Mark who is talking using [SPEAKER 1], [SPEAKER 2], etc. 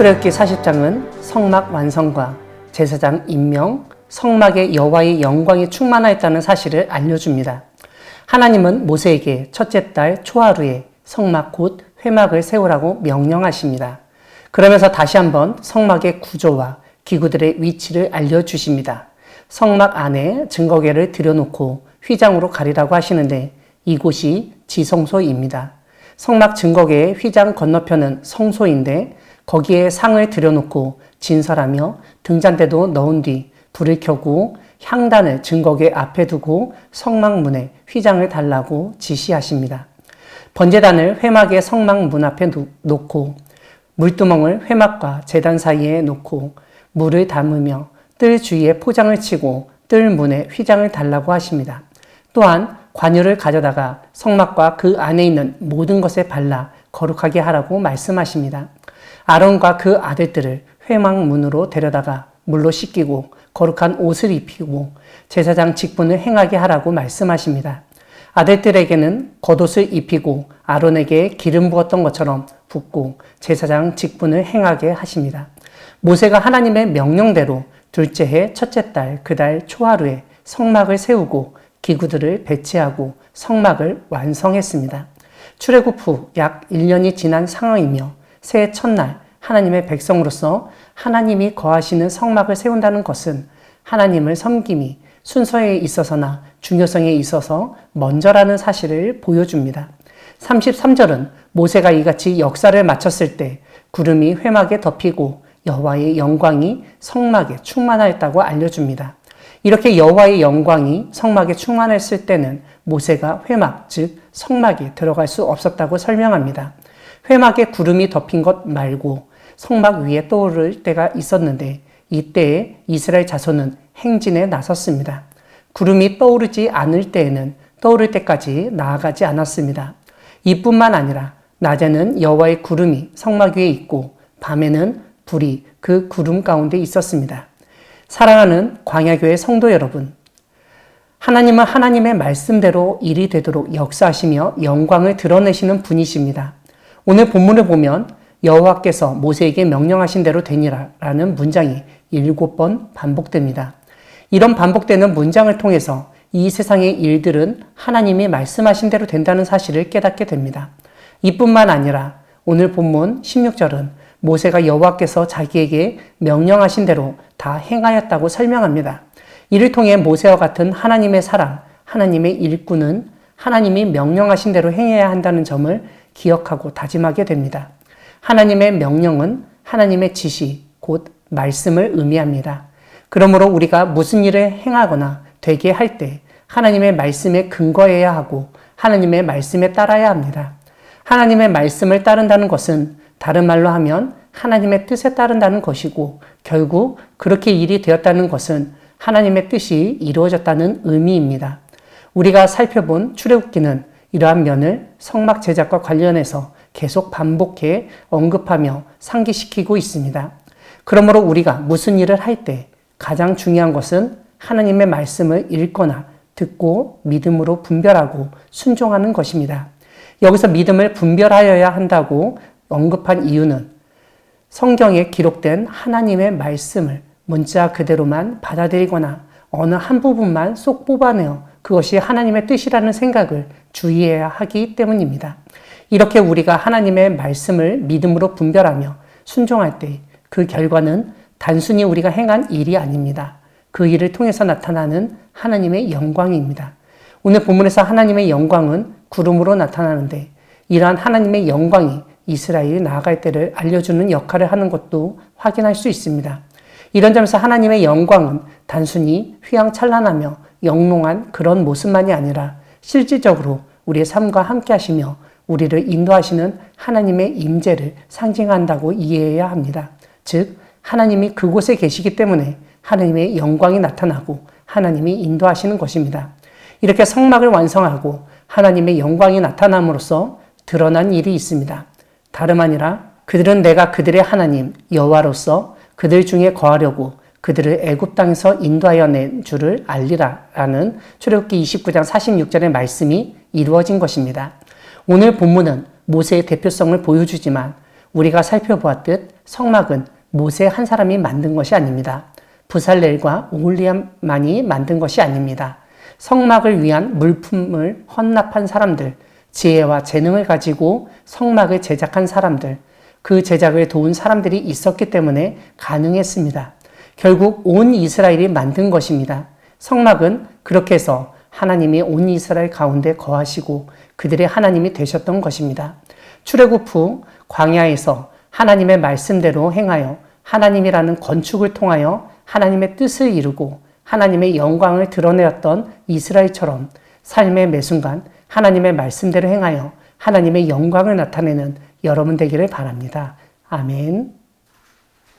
[SPEAKER 1] 출애굽기 40장은 성막 완성과 제사장 임명, 성막에 여호와의 영광이 충만하였다는 사실을 알려줍니다. 하나님은 모세에게 첫째 달 초하루에 성막 곧 회막을 세우라고 명령하십니다. 그러면서 다시 한번 성막의 구조와 기구들의 위치를 알려주십니다. 성막 안에 증거궤를 들여놓고 휘장으로 가리라고 하시는데 이곳이 지성소입니다. 성막 증거궤의 휘장 건너편은 성소인데 거기에 상을 들여놓고 진설하며 등잔대도 넣은 뒤 불을 켜고 향단을 증거궤 앞에 두고 성막문에 휘장을 달라고 지시하십니다. 번제단을 회막의 성막문 앞에 놓고 물두멍을 회막과 제단 사이에 놓고 물을 담으며 뜰 주위에 포장을 치고 뜰 문에 휘장을 달라고 하십니다. 또한 관유를 가져다가 성막과 그 안에 있는 모든 것에 발라 거룩하게 하라고 말씀하십니다. 아론과 그 아들들을 회막 문으로 데려다가 물로 씻기고 거룩한 옷을 입히고 제사장 직분을 행하게 하라고 말씀하십니다. 아들들에게는 겉옷을 입히고 아론에게 기름 부었던 것처럼 붓고 제사장 직분을 행하게 하십니다. 모세가 하나님의 명령대로 둘째 해 첫째 달 그 달 초하루에 성막을 세우고 기구들을 배치하고 성막을 완성했습니다. 출애굽 후 약 1년이 지난 상황이며 새해 첫날 하나님의 백성으로서 하나님이 거하시는 성막을 세운다는 것은 하나님을 섬김이 순서에 있어서나 중요성에 있어서 먼저라는 사실을 보여줍니다. 33절은 모세가 이같이 역사를 마쳤을 때 구름이 회막에 덮이고 여호와의 영광이 성막에 충만하였다고 알려줍니다. 이렇게 여호와의 영광이 성막에 충만했을 때는 모세가 회막, 즉 성막에 들어갈 수 없었다고 설명합니다. 회막에 구름이 덮인 것 말고 성막 위에 떠오를 때가 있었는데 이때에 이스라엘 자손은 행진에 나섰습니다. 구름이 떠오르지 않을 때에는 떠오를 때까지 나아가지 않았습니다. 이뿐만 아니라 낮에는 여호와의 구름이 성막 위에 있고 밤에는 불이 그 구름 가운데 있었습니다. 사랑하는 광야교회 성도 여러분, 하나님은 하나님의 말씀대로 일이 되도록 역사하시며 영광을 드러내시는 분이십니다. 오늘 본문을 보면 여호와께서 모세에게 명령하신 대로 되니라라는 문장이 7번 반복됩니다. 이런 반복되는 문장을 통해서 이 세상의 일들은 하나님이 말씀하신 대로 된다는 사실을 깨닫게 됩니다. 이뿐만 아니라 오늘 본문 16절은 모세가 여호와께서 자기에게 명령하신 대로 다 행하였다고 설명합니다. 이를 통해 모세와 같은 하나님의 사람, 하나님의 일꾼은 하나님이 명령하신 대로 행해야 한다는 점을 기억하고 다짐하게 됩니다. 하나님의 명령은 하나님의 지시, 곧 말씀을 의미합니다. 그러므로 우리가 무슨 일을 행하거나 되게 할 때 하나님의 말씀에 근거해야 하고 하나님의 말씀에 따라야 합니다. 하나님의 말씀을 따른다는 것은 다른 말로 하면 하나님의 뜻에 따른다는 것이고 결국 그렇게 일이 되었다는 것은 하나님의 뜻이 이루어졌다는 의미입니다. 우리가 살펴본 출애굽기는 이러한 면을 성막 제작과 관련해서 계속 반복해 언급하며 상기시키고 있습니다. 그러므로 우리가 무슨 일을 할 때 가장 중요한 것은 하나님의 말씀을 읽거나 듣고 믿음으로 분별하고 순종하는 것입니다. 여기서 믿음을 분별하여야 한다고 언급한 이유는 성경에 기록된 하나님의 말씀을 문자 그대로만 받아들이거나 어느 한 부분만 쏙 뽑아내어 그것이 하나님의 뜻이라는 생각을 주의해야 하기 때문입니다. 이렇게 우리가 하나님의 말씀을 믿음으로 분별하며 순종할 때 그 결과는 단순히 우리가 행한 일이 아닙니다. 그 일을 통해서 나타나는 하나님의 영광입니다. 오늘 본문에서 하나님의 영광은 구름으로 나타나는데 이러한 하나님의 영광이 이스라엘이 나아갈 때를 알려주는 역할을 하는 것도 확인할 수 있습니다. 이런 점에서 하나님의 영광은 단순히 휘황찬란하며 영롱한 그런 모습만이 아니라 실질적으로 우리의 삶과 함께 하시며 우리를 인도하시는 하나님의 임재를 상징한다고 이해해야 합니다. 즉 하나님이 그곳에 계시기 때문에 하나님의 영광이 나타나고 하나님이 인도하시는 것입니다. 이렇게 성막을 완성하고 하나님의 영광이 나타남으로써 드러난 일이 있습니다. 다름 아니라 그들은 내가 그들의 하나님 여호와로서 그들 중에 거하려고 그들을 애굽 땅에서 인도하여 낸 줄을 알리라라는 출애굽기 29장 46절의 말씀이 이루어진 것입니다. 오늘 본문은 모세의 대표성을 보여주지만 우리가 살펴보았듯 성막은 모세 한 사람이 만든 것이 아닙니다. 부살렐과 오홀리암만이 만든 것이 아닙니다. 성막을 위한 물품을 헌납한 사람들, 지혜와 재능을 가지고 성막을 제작한 사람들, 그 제작을 도운 사람들이 있었기 때문에 가능했습니다. 결국 온 이스라엘이 만든 것입니다. 성막은 그렇게 해서 하나님이 온 이스라엘 가운데 거하시고 그들의 하나님이 되셨던 것입니다. 출애굽 후 광야에서 하나님의 말씀대로 행하여 하나님이라는 건축을 통하여 하나님의 뜻을 이루고 하나님의 영광을 드러내었던 이스라엘처럼 삶의 매 순간 하나님의 말씀대로 행하여 하나님의 영광을 나타내는 여러분 되기를 바랍니다. 아멘.